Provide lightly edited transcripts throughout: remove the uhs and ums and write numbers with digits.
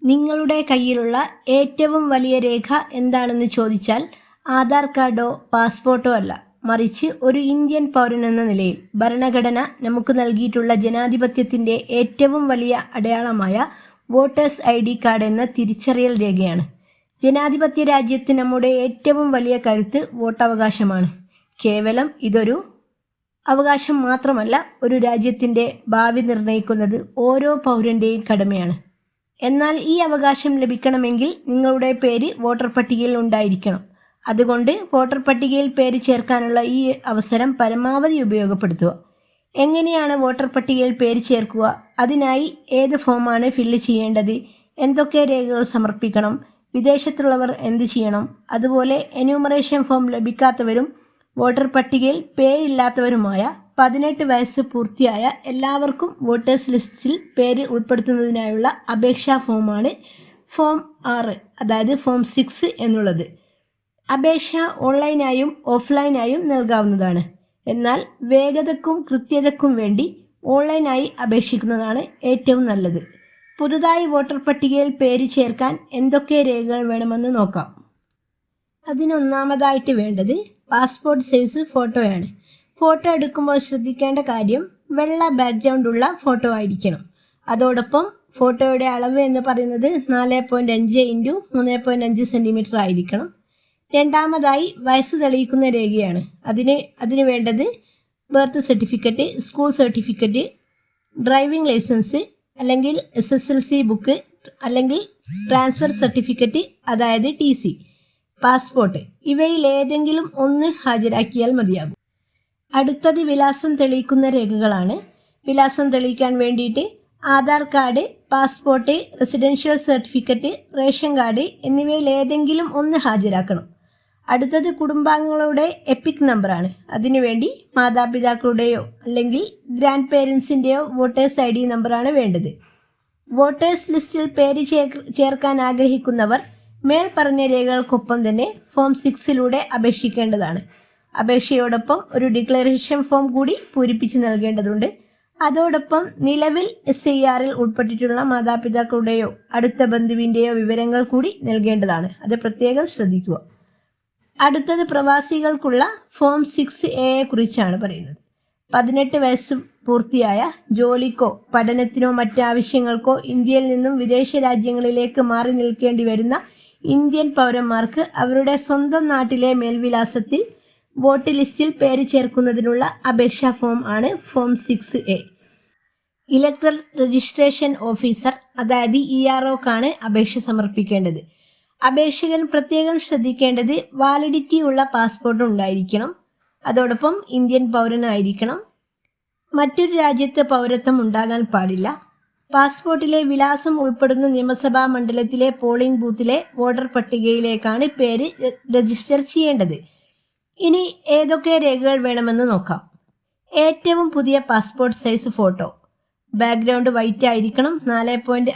നിങ്ങളുടെ കയ്യിലുള്ള ഏറ്റവും വലിയ രേഖ എന്താണെന്ന് ചോദിച്ചാൽ ആധാർ കാർഡോ പാസ്പോർട്ടോ അല്ല, മറിച്ച് ഒരു ഇന്ത്യൻ പൗരനെന്ന നിലയിൽ ഭരണഘടന നമുക്ക് നൽകിയിട്ടുള്ള ജനാധിപത്യത്തിൻ്റെ ഏറ്റവും വലിയ അടയാളമായ വോട്ടേഴ്സ് ID കാർഡ് എന്ന തിരിച്ചറിയൽ രേഖയാണ്. ജനാധിപത്യ രാജ്യത്ത് നമ്മുടെ ഏറ്റവും വലിയ കരുത്ത് വോട്ടവകാശമാണ്. കേവലം ഇതൊരു അവകാശം മാത്രമല്ല, ഒരു രാജ്യത്തിൻ്റെ ഭാവി നിർണ്ണയിക്കുന്നത് ഓരോ പൗരൻ്റെയും കടമയാണ്. എന്നാൽ ഈ അവകാശം ലഭിക്കണമെങ്കിൽ നിങ്ങളുടെ പേര് വോട്ടർ പട്ടികയിൽ ഉണ്ടായിരിക്കണം. അതുകൊണ്ട് വോട്ടർ പട്ടികയിൽ പേര് ചേർക്കാനുള്ള ഈ അവസരം പരമാവധി ഉപയോഗപ്പെടുത്തുക. എങ്ങനെയാണ് വോട്ടർ പട്ടികയിൽ പേര് ചേർക്കുക? അതിനായി ഏത് ഫോമാണ് ഫില്ല് ചെയ്യേണ്ടത്? എന്തൊക്കെ രേഖകൾ സമർപ്പിക്കണം? വിദേശത്തുള്ളവർ എന്ത് ചെയ്യണം? അതുപോലെ എന്യൂമറേഷൻ ഫോം ലഭിക്കാത്തവരും വോട്ടർ പട്ടികയിൽ പേരില്ലാത്തവരുമായ 18 വയസ്സ് പൂർത്തിയായ എല്ലാവർക്കും വോട്ടേഴ്സ് ലിസ്റ്റിൽ പേര് ഉൾപ്പെടുത്തുന്നതിനായുള്ള അപേക്ഷാ ഫോമാണ് ഫോം 6, അതായത് ഫോം 6 എന്നുള്ളത്. അപേക്ഷ ഓൺലൈനായും ഓഫ്ലൈനായും നൽകാവുന്നതാണ്. എന്നാൽ വേഗതയ്ക്കും കൃത്യതയ്ക്കും വേണ്ടി ഓൺലൈനായി അപേക്ഷിക്കുന്നതാണ് ഏറ്റവും നല്ലത്. പുതുതായി വോട്ടർ പട്ടികയിൽ പേര് ചേർക്കാൻ എന്തൊക്കെ രേഖകൾ വേണമെന്ന് നോക്കാം. അതിനൊന്നാമതായിട്ട് വേണ്ടത് പാസ്പോർട്ട് സൈസ് ഫോട്ടോയാണ്. ഫോട്ടോ എടുക്കുമ്പോൾ ശ്രദ്ധിക്കേണ്ട കാര്യം വെള്ള ബാക്ക്ഗ്രൗണ്ടുള്ള ഫോട്ടോ ആയിരിക്കണം. അതോടൊപ്പം ഫോട്ടോയുടെ അളവ് എന്ന് പറയുന്നത് 4.5 × 3.5 സെൻറ്റിമീറ്റർ ആയിരിക്കണം. രണ്ടാമതായി വയസ്സ് തെളിയിക്കുന്ന രേഖയാണ്. അതിന് വേണ്ടത് birth certificate, school certificate, driving licence അല്ലെങ്കിൽ SSLC ബുക്ക് അല്ലെങ്കിൽ ട്രാൻസ്ഫർ സർട്ടിഫിക്കറ്റ്, അതായത് TC, പാസ്പോർട്ട്, ഇവയിൽ ഏതെങ്കിലും ഒന്ന് ഹാജരാക്കിയാൽ മതിയാകും. അടുത്തത് വിലാസം തെളിയിക്കുന്ന രേഖകളാണ്. വിലാസം തെളിയിക്കാൻ വേണ്ടിയിട്ട് Aadhaar card, passport, residential certificate, ration card എന്നിവയിൽ ഏതെങ്കിലും ഒന്ന് ഹാജരാക്കണം. അടുത്തത് കുടുംബാംഗങ്ങളുടെ എപ്പിക് നമ്പറാണ്. അതിനുവേണ്ടി മാതാപിതാക്കളുടെയോ അല്ലെങ്കിൽ ഗ്രാൻഡ് പേരൻസിൻ്റെയോ വോട്ടേഴ്സ് ID നമ്പറാണ് വേണ്ടത്. വോട്ടേഴ്സ് ലിസ്റ്റിൽ പേര് ചേർക്കാൻ ആഗ്രഹിക്കുന്നവർ മേൽ പറഞ്ഞ രേഖകൾക്കൊപ്പം തന്നെ ഫോം 6 അപേക്ഷിക്കേണ്ടതാണ്. അപേക്ഷയോടൊപ്പം ഒരു ഡിക്ലറേഷൻ ഫോം കൂടി പൂരിപ്പിച്ച് നൽകേണ്ടതുണ്ട്. അതോടൊപ്പം നിലവിൽ SIRൽ ഉൾപ്പെട്ടിട്ടുള്ള മാതാപിതാക്കളുടെയോ അടുത്ത ബന്ധുവിൻ്റെയോ വിവരങ്ങൾ കൂടി നൽകേണ്ടതാണ്. അത് പ്രത്യേകം ശ്രദ്ധിക്കുക. അടുത്തത് പ്രവാസികൾക്കുള്ള ഫോം 6A കുറിച്ചാണ് പറയുന്നത്. 18 വയസ്സ് പൂർത്തിയായ, ജോലിക്കോ പഠനത്തിനോ മറ്റാവശ്യങ്ങൾക്കോ ഇന്ത്യയിൽ നിന്നും വിദേശ രാജ്യങ്ങളിലേക്ക് മാറി നിൽക്കേണ്ടി വരുന്ന ഇന്ത്യൻ പൗരന്മാർക്ക് അവരുടെ സ്വന്തം നാട്ടിലെ മേൽവിലാസത്തിൽ വോട്ട് ലിസ്റ്റിൽ പേര് ചേർക്കുന്നതിനുള്ള അപേക്ഷാ ഫോം ആണ് form 6A. Electoral registration officer, അതായത് EROക്കാണ് അപേക്ഷ സമർപ്പിക്കേണ്ടത്. അപേക്ഷകൻ പ്രത്യേകം ശ്രദ്ധിക്കേണ്ടത് വാലിഡിറ്റി ഉള്ള പാസ്പോർട്ട് ഉണ്ടായിരിക്കണം. അതോടൊപ്പം ഇന്ത്യൻ പൗരനായിരിക്കണം. മറ്റൊരു രാജ്യത്തെ പൗരത്വം ഉണ്ടാകാൻ പാടില്ല. പാസ്പോർട്ടിലെ വിലാസം ഉൾപ്പെടുന്ന നിയമസഭാ മണ്ഡലത്തിലെ പോളിംഗ് ബൂത്തിലെ വോട്ടർ പട്ടികയിലേക്കാണ് പേര് രജിസ്റ്റർ ചെയ്യേണ്ടത്. ഇനി ഏതൊക്കെ രേഖകൾ വേണമെന്ന് നോക്കാം. ഏറ്റവും പുതിയ passport size photo. Background white ആയിരിക്കണം. 4.5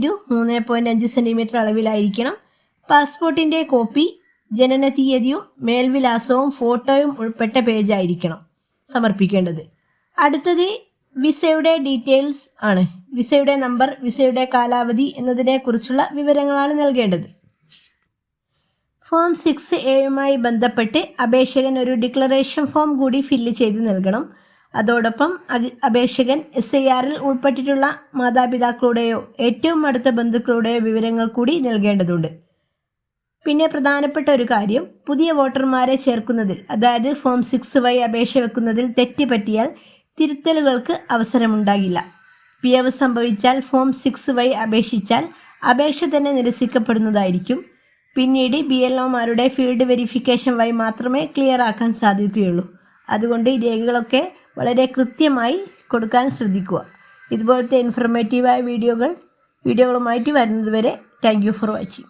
× 3.5 സെൻറ്റിമീറ്റർ അളവിലായിരിക്കണം. പാസ്പോർട്ടിൻ്റെ കോപ്പി ജനന തീയതിയും മേൽവിലാസവും ഫോട്ടോയും ഉൾപ്പെട്ട പേജായിരിക്കണം സമർപ്പിക്കേണ്ടത്. അടുത്തത് വിസയുടെ ഡീറ്റെയിൽസ് ആണ്. വിസയുടെ നമ്പർ, വിസയുടെ കാലാവധി എന്നതിനെക്കുറിച്ചുള്ള വിവരങ്ങളാണ് നൽകേണ്ടത്. ഫോം 6Aയുമായി ബന്ധപ്പെട്ട് അപേക്ഷകൻ ഒരു ഡിക്ലറേഷൻ ഫോം കൂടി ഫില്ല് ചെയ്ത് നൽകണം. അതോടൊപ്പം അപേക്ഷകൻ SIRൽ ഉൾപ്പെട്ടിട്ടുള്ള മാതാപിതാക്കളുടെയോ ഏറ്റവും അടുത്ത ബന്ധുക്കളുടെയോ വിവരങ്ങൾ കൂടി നൽകേണ്ടതുണ്ട്. പിന്നെ പ്രധാനപ്പെട്ട ഒരു കാര്യം, പുതിയ വോട്ടർമാരെ ചേർക്കുന്നതിൽ, അതായത് ഫോം 6 വഴി അപേക്ഷ വെക്കുന്നതിൽ തെറ്റ് പറ്റിയാൽ തിരുത്തലുകൾക്ക് അവസരമുണ്ടാകില്ല. പിഴവ് സംഭവിച്ചാൽ ഫോം 6 വഴി അപേക്ഷിച്ചാൽ അപേക്ഷ തന്നെ നിരസിക്കപ്പെടുന്നതായിരിക്കും. പിന്നീട് BLOമാരുടെ ഫീൽഡ് വെരിഫിക്കേഷൻ വഴി മാത്രമേ ക്ലിയർ ആക്കാൻ സാധിക്കുകയുള്ളൂ. അതുകൊണ്ട് രേഖകളൊക്കെ വളരെ കൃത്യമായി കൊടുക്കാൻ ശ്രദ്ധിക്കുക. ഇതുപോലത്തെ ഇൻഫർമേറ്റീവായ വീഡിയോകളുമായിട്ട് വരുന്നതുവരെ താങ്ക് യു ഫോർ വാച്ചിങ്.